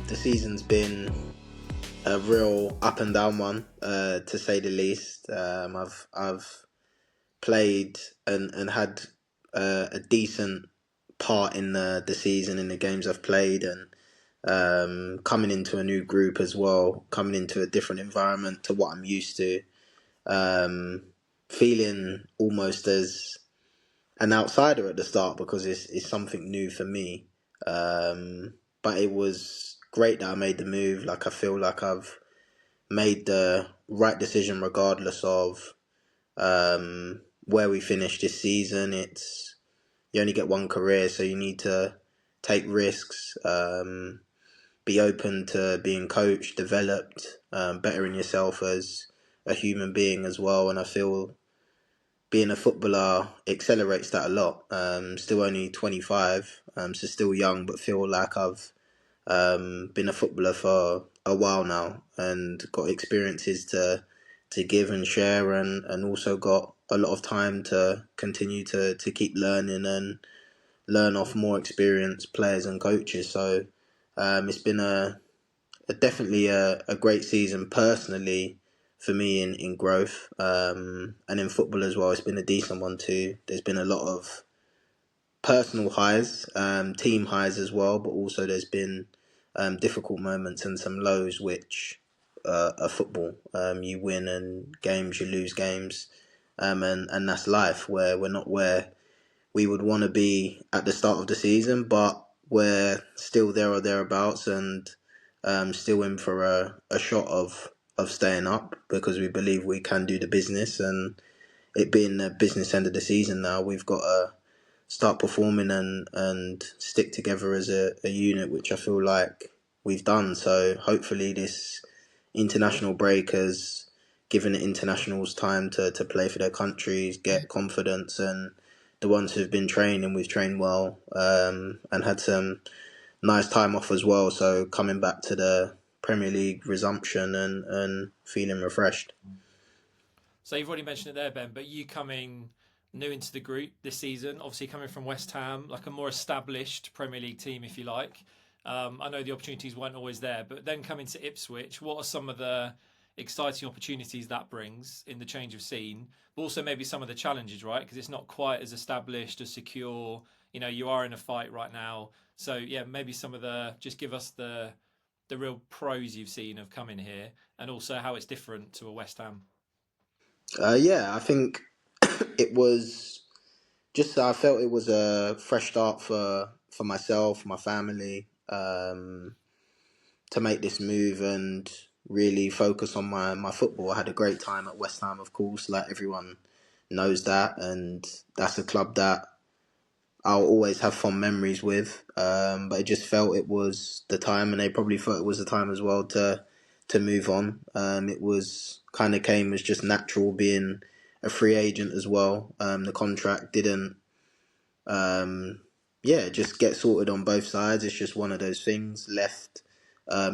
The season's been a real up and down one, to say the least. I've played and had a decent part in the season in the games I've played, and coming into a new group as well, coming into a different environment to what I'm used to, feeling almost as an outsider at the start because it's something new for me. But it was great that I made the move. Like, I feel like I've made the right decision regardless of where we finish this season. It's You only get one career, so you need to take risks, be open to being coached, developed, bettering yourself as a human being as well. And I feel being a footballer accelerates that a lot. Still only 25, so still young, but feel like I've been a footballer for a while now and got experiences to give and share, and also got a lot of time to continue to keep learning and learn off more experienced players and coaches. So it's been definitely a great season personally for me in growth, and in football as well. It's been a decent one too. There's been a lot of personal highs, team highs as well, but also there's been difficult moments and some lows, which are football. You win and games, you lose games, and that's life. Where we're not where we would want to be at the start of the season, but we're still there or thereabouts, and still in for a shot of staying up because we believe we can do the business. And it being the business end of the season now, we've got to start performing and stick together as a unit, which I feel like we've done. So hopefully this international break has given the internationals time to play for their countries, get confidence, and the ones who've been training, we've trained well, and had some nice time off as well. So coming back to the Premier League resumption and feeling refreshed. So you've already mentioned it there, Ben, but you coming new into the group this season, obviously coming from West Ham, like a more established Premier League team, if you like. I know the opportunities weren't always there, but then coming to Ipswich, what are some of the exciting opportunities that brings in the change of scene, but also maybe some of the challenges, right? Because it's not quite as established, as secure. You know, you are in a fight right now. So yeah, maybe some of just give us the real pros you've seen of coming here, and also how it's different to a West Ham. Yeah, I think it was I felt it was a fresh start for myself, my family, to make this move and really focus on my football. I had a great time at West Ham, of course, like everyone knows that, and that's a club that I'll always have fond memories with. But I just felt it was the time, and they probably thought it was the time as well to move on. It was kind of came as just natural being a free agent as well. The contract didn't, just get sorted on both sides. It's just one of those things left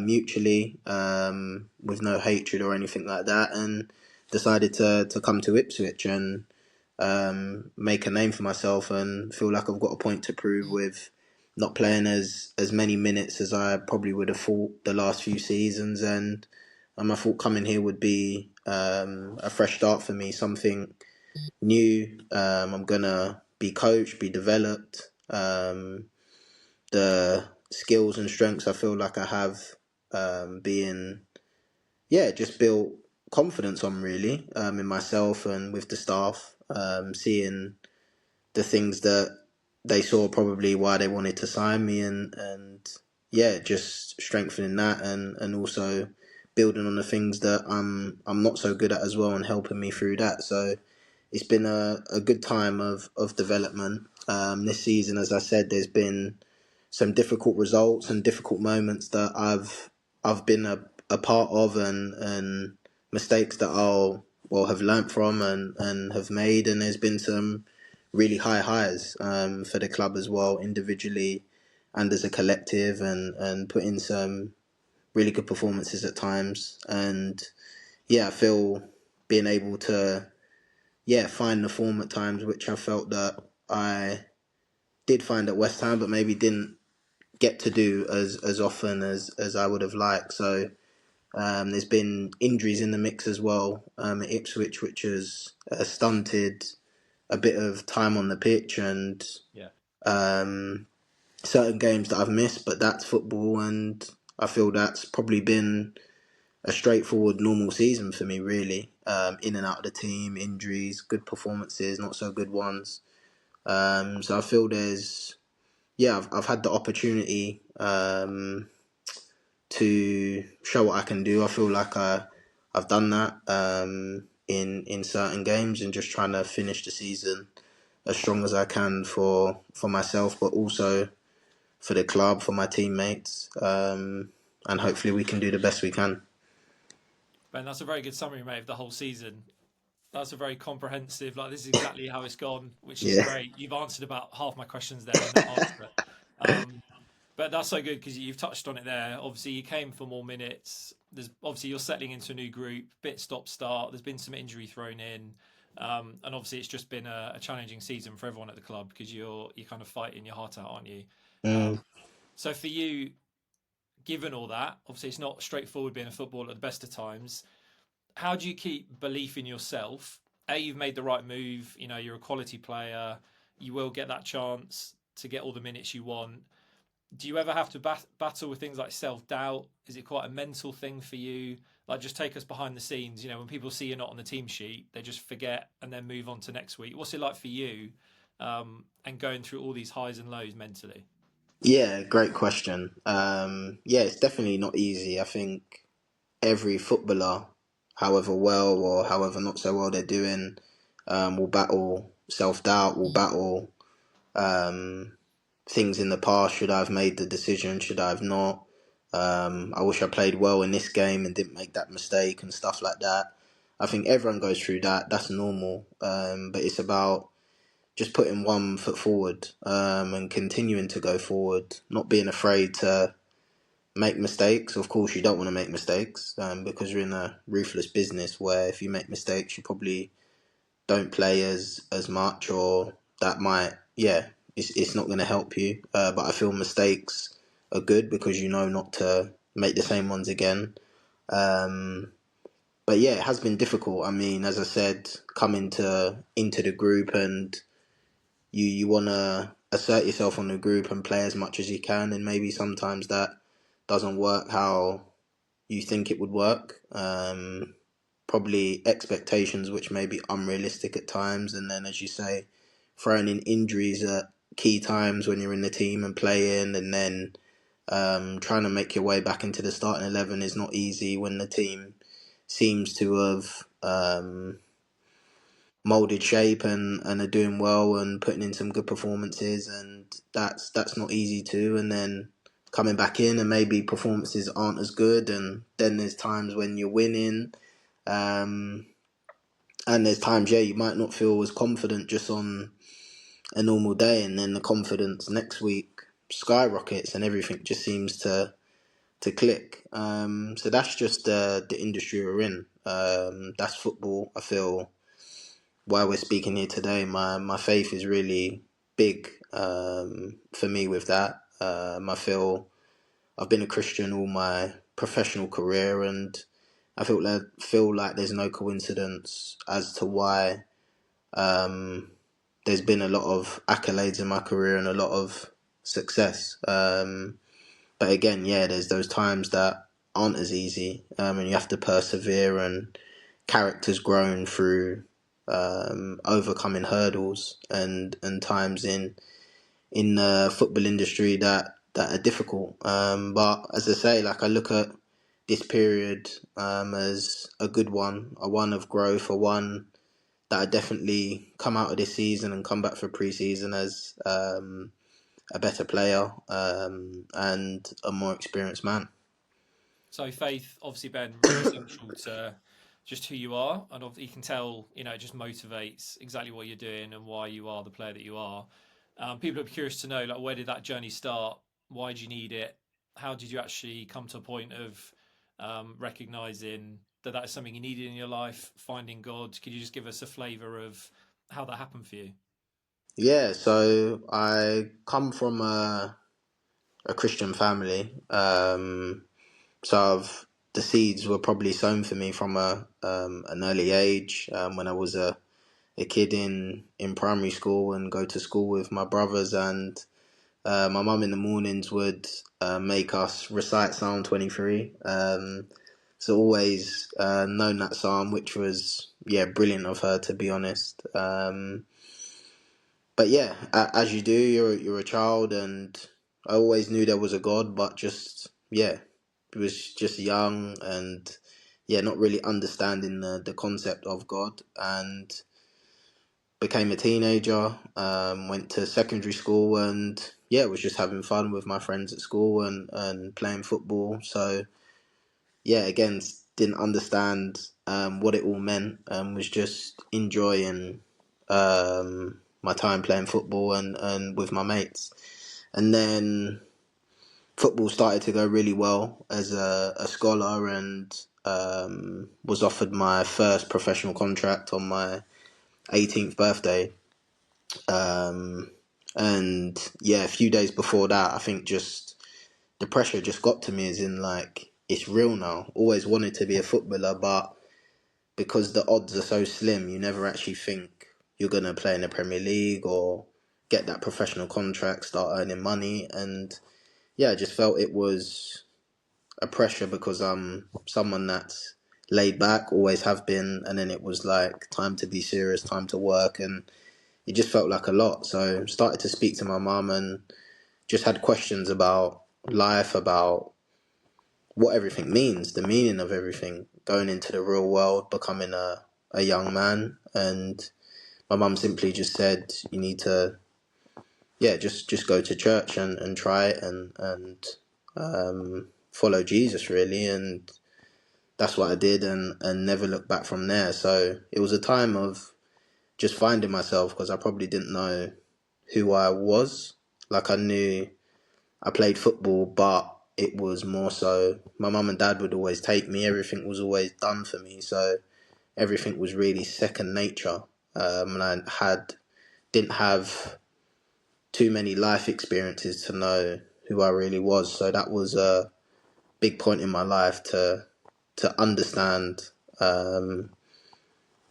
mutually, with no hatred or anything like that, and decided to come to Ipswich and make a name for myself and feel like I've got a point to prove with not playing as many minutes as I probably would have thought the last few seasons. And I thought coming here would be a fresh start for me, something new. I'm gonna be coached, be developed. The skills and strengths I feel like I have, being just built confidence on really, in myself and with the staff, seeing the things that they saw probably why they wanted to sign me, and just strengthening that, and also building on the things that I'm not so good at as well and helping me through that. So it's been a good time of development. This season, as I said, there's been some difficult results and difficult moments that I've been a part of, and mistakes that have learnt from and have made. And there's been some really high highs, for the club as well, individually and as a collective, and put in some really good performances at times. And I feel being able to find the form at times, which I felt that I did find at West Ham, but maybe didn't get to do as often as I would have liked. So there's been injuries in the mix as well at Ipswich, which has stunted a bit of time on the pitch and Yeah. um, certain games that I've missed. But that's football, and I feel that's probably been a straightforward normal season for me, really. In and out of the team, injuries, good performances, not so good ones. So I feel I've had the opportunity to show what I can do. I feel like I've done that in certain games, and just trying to finish the season as strong as I can for myself, but also for the club, for my teammates, and hopefully we can do the best we can. Ben, that's a very good summary, mate, of the whole season. That's a very comprehensive, like, this is exactly how it's gone, which is Yeah. great. You've answered about half my questions there in that answer. Um, but that's so good because you've touched on it there. Obviously, you came for more minutes. There's obviously you're settling into a new group, bit stop start. There's been some injury thrown in, and obviously it's just been a challenging season for everyone at the club because you're kind of fighting your heart out, aren't you? Mm. So for you, given all that, obviously it's not straightforward being a footballer at the best of times. How do you keep belief in yourself? You've made the right move. You know, you're a quality player. You will get that chance to get all the minutes you want. Do you ever have to battle with things like self doubt? Is it quite a mental thing for you? Like, just take us behind the scenes. You know, when people see you're not on the team sheet, they just forget and then move on to next week. What's it like for you? And going through all these highs and lows mentally. Yeah, great question. Yeah, it's definitely not easy. I think every footballer, however well or however not so well they're doing, will battle self doubt, will battle um, things in the past. Should I have made the decision? Should I have not? I wish I played well in this game and didn't make that mistake and stuff like that. I think everyone goes through that. That's normal. But it's about just putting one foot forward and continuing to go forward, not being afraid to make mistakes. Of course, you don't want to make mistakes because you're in a ruthless business where if you make mistakes, you probably don't play as much, or that might, yeah, it's not going to help you. But I feel mistakes are good because you know not to make the same ones again. Um, but yeah, it has been difficult. I mean, as I said, coming to into the group, and you want to assert yourself on the group and play as much as you can, and maybe sometimes that doesn't work how you think it would work. Probably expectations which may be unrealistic at times, and then, as you say, throwing in injuries at key times when you're in the team and playing, and then trying to make your way back into the starting 11 is not easy when the team seems to have molded shape and are doing well and putting in some good performances, and that's not easy too. And then coming back in and maybe performances aren't as good, and then there's times when you're winning, um, and there's times, yeah, you might not feel as confident just on a normal day, and then the confidence next week skyrockets and everything just seems to click. So that's just the industry we're in. That's football. I feel while we're speaking here today, my faith is really big for me with that. I feel I've been a Christian all my professional career, and I feel like there's no coincidence as to why um, there's been a lot of accolades in my career and a lot of success. But again, yeah, there's those times that aren't as easy, and you have to persevere, and characters grown through overcoming hurdles and times in the football industry that are difficult. But as I say, like, I look at this period as a good one, a one of growth, a one that I definitely come out of this season and come back for pre-season as a better player and a more experienced man. So faith, obviously, Ben, really central to just who you are, and you can tell, you know, it just motivates exactly what you're doing and why you are the player that you are. People are curious to know, like, where did that journey start? Why did you need it? How did you actually come to a point of recognizing that that is something you needed in your life? Finding God. Could you just give us a flavor of how that happened for you? Yeah, so I come from a Christian family. So the seeds were probably sown for me from an early age. When I was a kid in primary school and go to school with my brothers, and my mum in the mornings would make us recite Psalm 23. So always known that psalm, which was, yeah, brilliant of her, to be honest. But yeah, as you do, you're a child, and I always knew there was a God, but just, yeah, it was just young, and yeah, not really understanding the concept of God. And became a teenager, went to secondary school, and yeah, was just having fun with my friends at school and playing football. So yeah, again, didn't understand what it all meant, was just enjoying my time playing football and with my mates. And then football started to go really well as a scholar, and was offered my first professional contract on my 18th birthday. Um, and yeah, a few days before that, I think just the pressure just got to me, as in like, it's real now. Always wanted to be a footballer, but because the odds are so slim, you never actually think you're going to play in the Premier League or get that professional contract, start earning money. And yeah, I just felt it was a pressure because I'm someone that's laid back, always have been. And then it was like time to be serious, time to work. And it just felt like a lot. So started to speak to my mum and just had questions about life, about what everything means, the meaning of everything, going into the real world, becoming a young man. And my mum simply just said, you need to, yeah, just go to church and try it and follow Jesus, really. And that's what I did, and never looked back from there. So it was a time of just finding myself, because I probably didn't know who I was. Like, I knew I played football, but it was more so my mum and dad would always take me. Everything was always done for me, so everything was really second nature. And I didn't have too many life experiences to know who I really was. So that was a big point in my life to understand the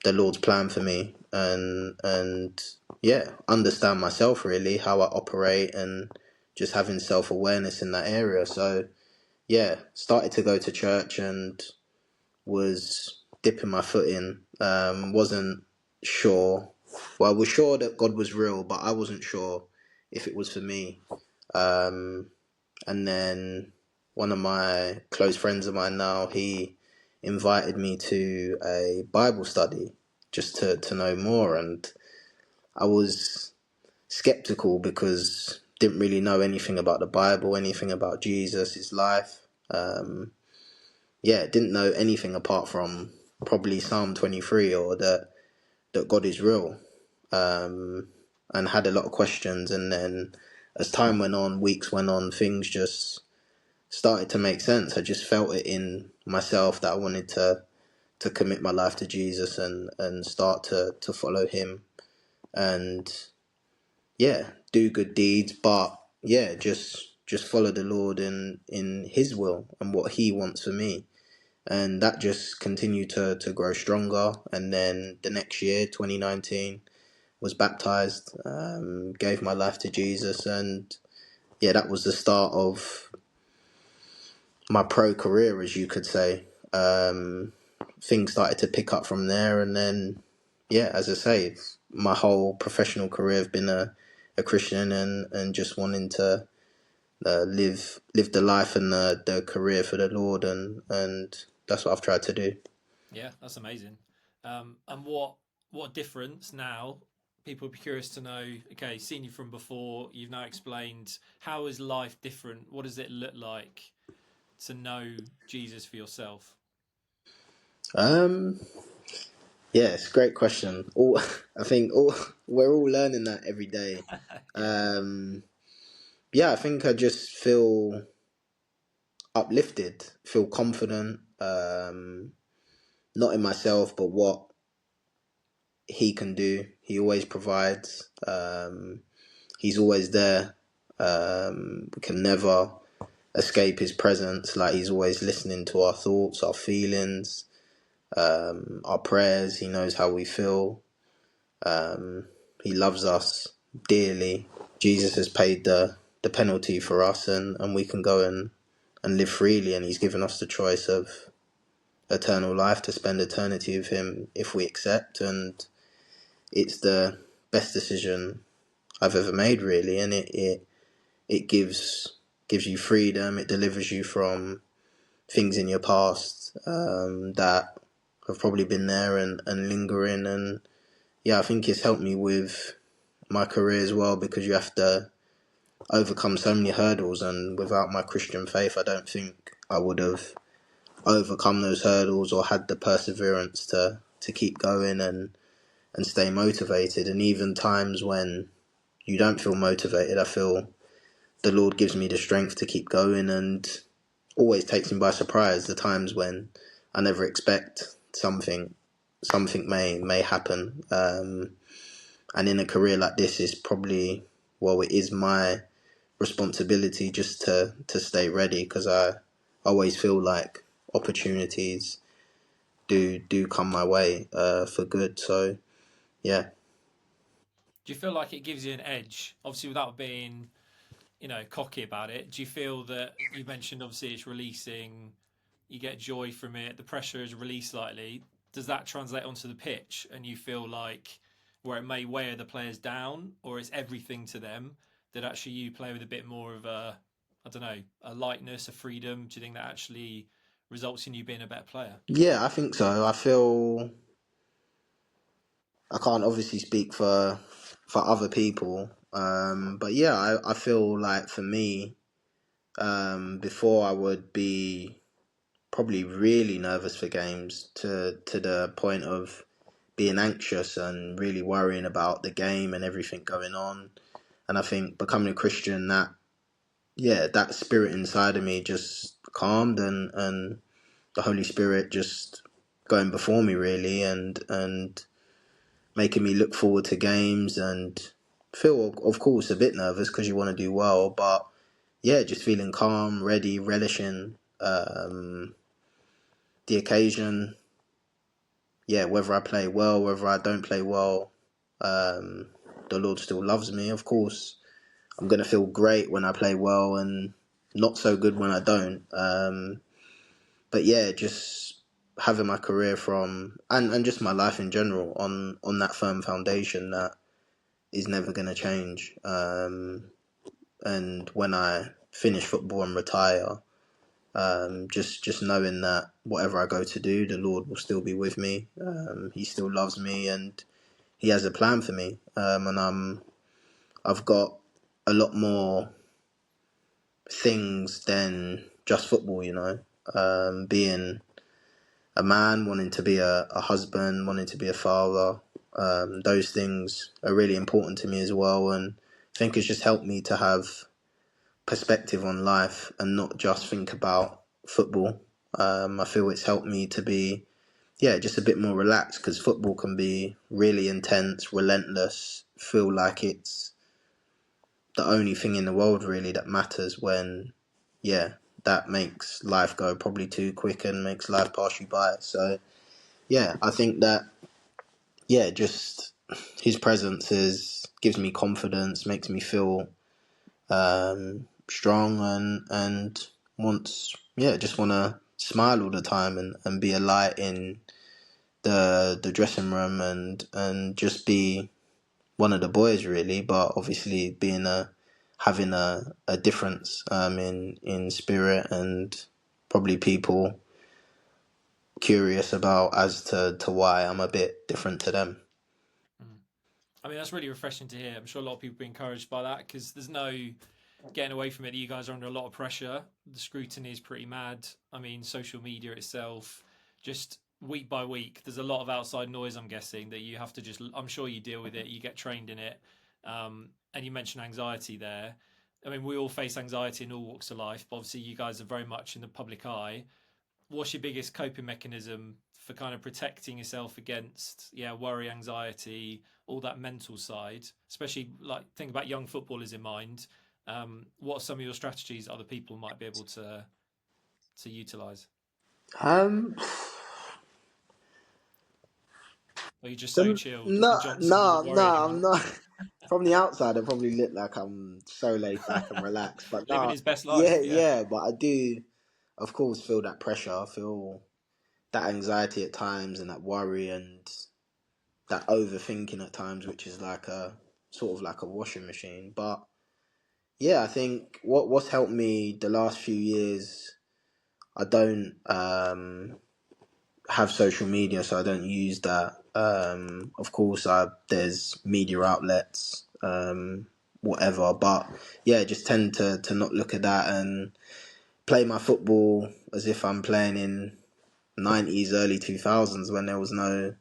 Lord's plan for me, and yeah, understand myself, really, how I operate, and just having self-awareness in that area. So yeah, started to go to church and was dipping my foot in. Wasn't sure. Well, I was sure that God was real, but I wasn't sure if it was for me. Um, and then one of my close friends of mine now, he invited me to a Bible study just to know more. And I was skeptical because didn't really know anything about the Bible, anything about Jesus, his life. Yeah, didn't know anything apart from probably Psalm 23, or that God is real. And had a lot of questions. And then as time went on, weeks went on, things just started to make sense. I just felt it in myself that I wanted to commit my life to Jesus and start to follow him, and yeah, do good deeds, but yeah, just follow the Lord in his will and what he wants for me. And that just continued to grow stronger. And then the next year, 2019, was baptized, gave my life to Jesus. And yeah, that was the start of my pro career, as you could say. Things started to pick up from there, and then yeah, as I say, my whole professional career have been a Christian, and just wanting to live the life and the career for the Lord, and that's what I've tried to do. Yeah, that's amazing. And what difference now? People would be curious to know. Okay, seen you from before. You've now explained how is life different. What does it look like to know Jesus for yourself? Um, yeah, it's a great question. All I think all we're all learning that every day. Yeah, Um, yeah, I think I just feel uplifted, feel confident. Not in myself, but what he can do. He always provides. He's always there. We can never escape his presence. Like, he's always listening to our thoughts, our feelings, our prayers. He knows how we feel. He loves us dearly. Jesus has paid the penalty for us, and we can go and live freely, and he's given us the choice of eternal life to spend eternity with him if we accept. And it's the best decision I've ever made, really. And it gives you freedom. It delivers you from things in your past that have probably been there and lingering. And yeah, I think it's helped me with my career as well, because you have to overcome so many hurdles, and without my Christian faith I don't think I would have overcome those hurdles or had the perseverance to keep going and stay motivated. And even times when you don't feel motivated, I feel the Lord gives me the strength to keep going, and always takes me by surprise. The times when I never expect something may happen. And in a career like this, is probably, well, it is my responsibility just to stay ready, because I always feel like opportunities do come my way for good. So yeah. Do you feel like it gives you an edge? Obviously, without being, cocky about it. Do you feel that you mentioned obviously it's releasing, you get joy from it, the pressure is released slightly. Does that translate onto the pitch and you feel like where it may weigh the players down, or it's everything to them, that actually you play with a bit more of a, I don't know, a lightness, a freedom? Do you think that actually results in you being a better player? Yeah, I think so. I feel, I can't obviously speak for other people, but yeah, I feel like for me, before I would be probably really nervous for games, to the point of being anxious and really worrying about the game and everything going on. And I think becoming a Christian, that, yeah, that spirit inside of me just calmed, and the Holy Spirit just going before me, really, and making me look forward to games and feel, of course, a bit nervous because you want to do well, but yeah, just feeling calm, ready, relishing the occasion. Yeah, whether I play well, whether I don't play well, um, the Lord still loves me. Of course, I'm gonna feel great when I play well, and not so good when I don't. But yeah, just having my career from, and just my life in general on that firm foundation that is never gonna change. And when I finish football and retire, just knowing that whatever I go to do, the Lord will still be with me. He still loves me, and He has a plan for me. And I've got a lot more things than just football. Being a man, wanting to be a husband, wanting to be a father. Those things are really important to me as well, and I think it's just helped me to have perspective on life and not just think about football. I feel it's helped me to be, yeah, just a bit more relaxed, because football can be really intense, relentless, feel like it's the only thing in the world really that matters, when, yeah, that makes life go probably too quick and makes life pass you by. So, yeah, I think that, yeah, just his presence gives me confidence, makes me feel strong, and wants, yeah, just want to smile all the time, and be a light in the dressing room, and just be one of the boys, really. But obviously being having a difference in spirit, and probably people curious about as to why I'm a bit different to them. Mm. I mean, that's really refreshing to hear. I'm sure a lot of people be encouraged by that, because there's no getting away from it. You guys are under a lot of pressure. The scrutiny is pretty mad. I mean, social media itself, just week by week, there's a lot of outside noise, I'm guessing, that you have to just, I'm sure you deal with it, you get trained in it. And you mentioned anxiety there. I mean, we all face anxiety in all walks of life, but obviously, you guys are very much in the public eye. what's your biggest coping mechanism for kind of protecting yourself against worry, anxiety, all that mental side, especially like think about young footballers in mind. What are some of your strategies other people might be able to utilize? Um, Or you're just so so, chilled, no, Robin Johnson no, doesn't no, worry I'm anymore. not. From the outside, I probably look like I'm so laid back and relaxed, but Living no, his best yeah, life, yeah. yeah, but I do, of course, feel that pressure. I feel that anxiety at times and that worry and that overthinking at times, which is like a sort of like a washing machine. But yeah, I think what's helped me the last few years, I don't have social media, so I don't use that. Of course, there's media outlets, whatever, but yeah, just tend to not look at that and play my football as if I'm playing in 90s, early 2000s when there was no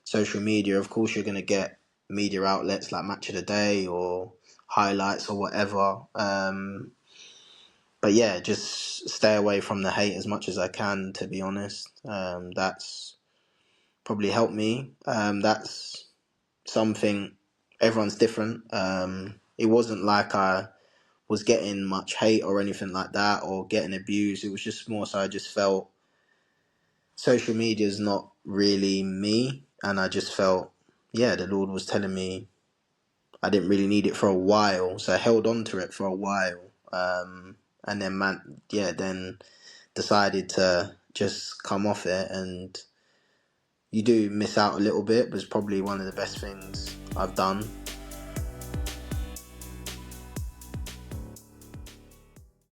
social media. Of course, you're going to get media outlets like Match of the Day or highlights or whatever. But yeah, just stay away from the hate as much as I can, to be honest. That's probably helped me. That's something, everyone's different. It wasn't like I was getting much hate or anything like that or getting abused. It was just more so I just felt social media is not really me. And I just felt, yeah, the Lord was telling me I didn't really need it for a while. So I held on to it for a while. And then, then decided to just come off it. And you do miss out a little bit, but it's probably one of the best things I've done.